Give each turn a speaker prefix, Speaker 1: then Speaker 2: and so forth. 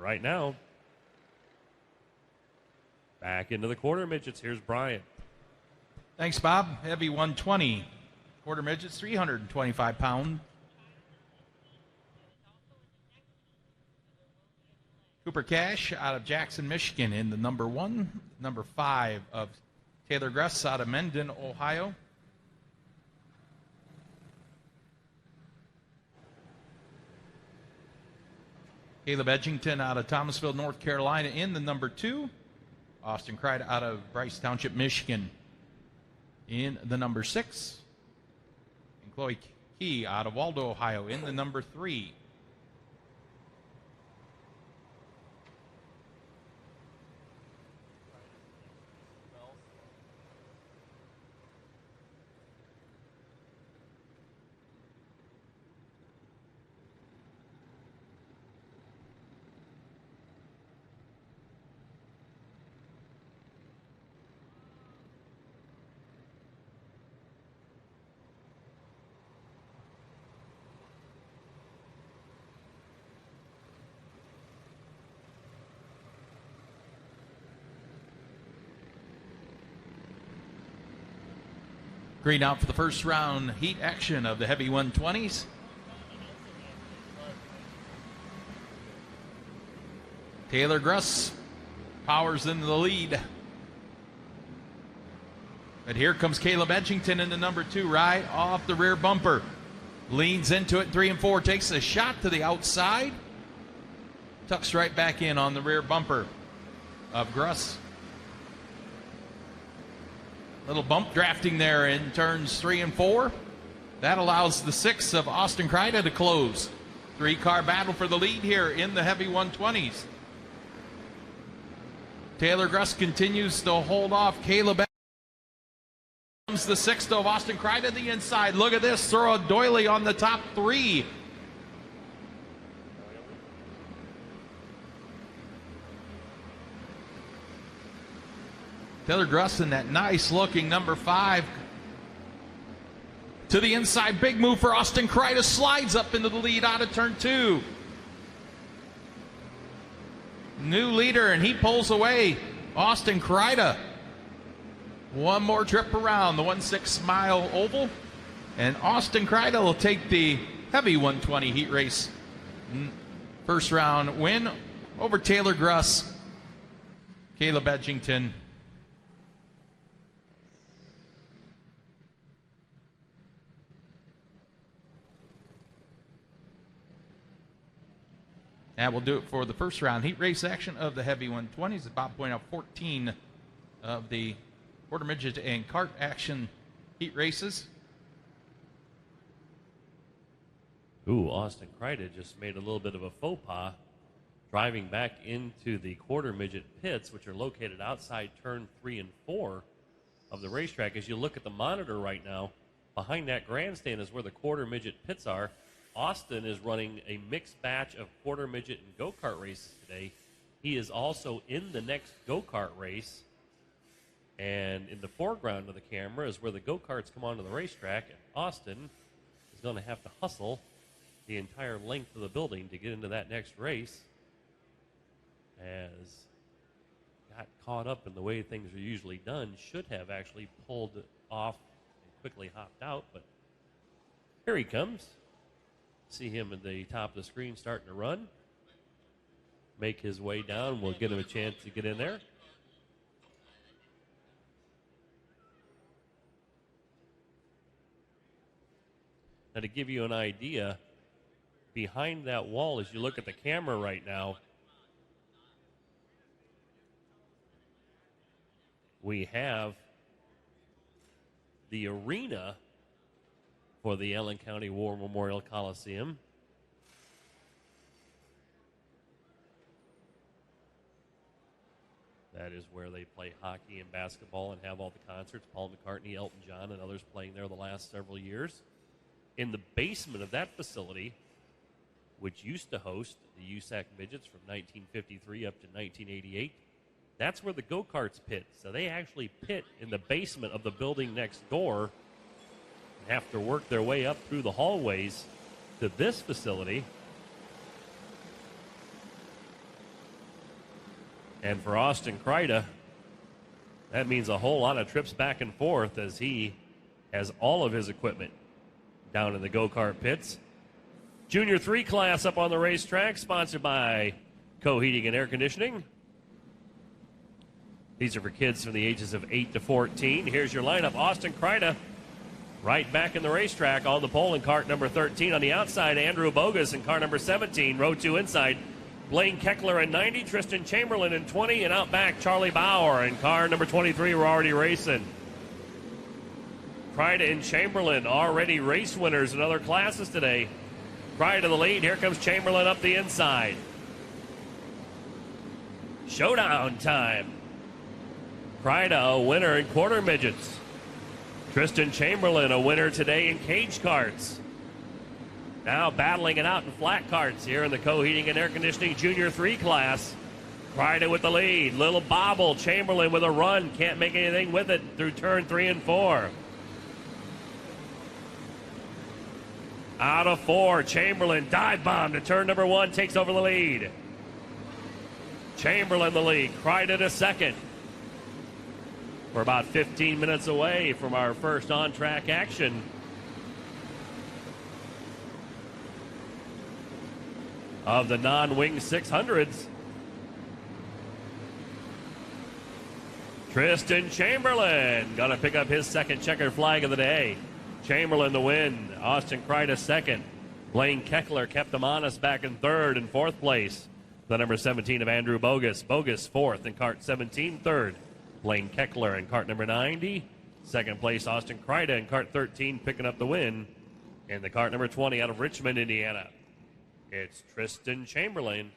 Speaker 1: right now. Back into the quarter midgets. Here's Brian.
Speaker 2: Thanks, Bob. Heavy 120. Quarter midgets, 325 pound. Cooper Cash out of Jackson, Michigan in the number 1. Number 5 of Taylor Gress out of Mendon, Ohio. Caleb Edgington out of Thomasville, North Carolina in the number 2. Austin Crider out of Bryce Township, Michigan in the number 6. And Chloe Key out of Waldo, Ohio in the number 3. Green out for the first round heat action of the heavy 120s. Taylor Gruss powers into the lead. But here comes Caleb Edgington in the number 2, right off the rear bumper. Leans into it, 3 and 4, takes a shot to the outside. Tucks right back in on the rear bumper of Gruss. Little bump drafting there in turns 3 and 4. That allows the 6 of Austin Crider to close. 3-car battle for the lead here in the heavy 120s. Taylor Gruss continues to hold off Caleb. Comes the 6 of Austin Crider to the inside. Look at this, throw a doily on the top 3. Taylor Gruss in that nice-looking number 5. To the inside, big move for Austin Crider. Slides up into the lead out of turn 2. New leader, and he pulls away Austin Crider. One more trip around the 1/6-mile oval, and Austin Crider will take the heavy 120 heat race first round win over Taylor Gruss. Caleb Edgington. That will do it for the first round heat race action of the heavy 120s. As Bob pointed out, 14 of the quarter midget and kart action heat races.
Speaker 1: Ooh, Austin Crider just made a little bit of a faux pas driving back into the quarter midget pits, which are located outside turn 3 and 4 of the racetrack. As you look at the monitor right now, behind that grandstand is where the quarter midget pits are. Austin is running a mixed batch of quarter midget and go-kart races today. He is also in the next go-kart race. And in the foreground of the camera is where the go-karts come onto the racetrack. And Austin is going to have to hustle the entire length of the building to get into that next race, as got caught up in the way things are usually done. Should have actually pulled off and quickly hopped out, but here he comes. See him at the top of the screen starting to run. Make his way down. We'll give him a chance to get in there. Now, to give you an idea, behind that wall, as you look at the camera right now, we have the arena for the Allen County War Memorial Coliseum. That is where they play hockey and basketball and have all the concerts. Paul McCartney, Elton John, and others playing there the last several years. In the basement of that facility, which used to host the USAC Midgets from 1953 up to 1988, that's where the go-karts pit. So they actually pit in the basement of the building next door and have to work their way up through the hallways to this facility. And for Austin Kreida, that means a whole lot of trips back and forth as he has all of his equipment down in the go-kart pits. Junior 3 class up on the racetrack, sponsored by Co-Heating and Air Conditioning. These are for kids from the ages of 8 to 14. Here's your lineup. Austin Kreida right back in the racetrack on the pole in cart number 13. On the outside, Andrew Bogus in car number 17. Row 2 inside, Blaine Keckler in 90, Tristan Chamberlain in 20, and out back, Charlie Bauer in car number 23. We're already racing. Kreida and Chamberlain already race winners in other classes today. Kreida to the lead. Here comes Chamberlain up the inside. Showdown time. Kreida, a winner in quarter midgets. Tristan Chamberlain, a winner today in cage carts. Now battling it out in flat carts here in the Co-Heating and Air Conditioning Junior 3 class. Kreida with the lead. Little bobble. Chamberlain with a run. Can't make anything with it through turn 3 and 4. Out of 4, Chamberlain dive bomb to turn number 1, takes over the lead. Chamberlain the lead, Kreida to second. We're about 15 minutes away from our first on-track action. Of the non-wing 600s. Tristan Chamberlain gonna pick up his second checkered flag of the day. Chamberlain the win. Austin Kreida second. Blaine Keckler kept them honest back in third and fourth place. The number 17 of Andrew Bogus. Bogus fourth in cart 17, third. Blaine Keckler in cart number 90. Second place, Austin Kreida in cart 13, picking up the win. In the cart number 20 out of Richmond, Indiana, it's Tristan Chamberlain.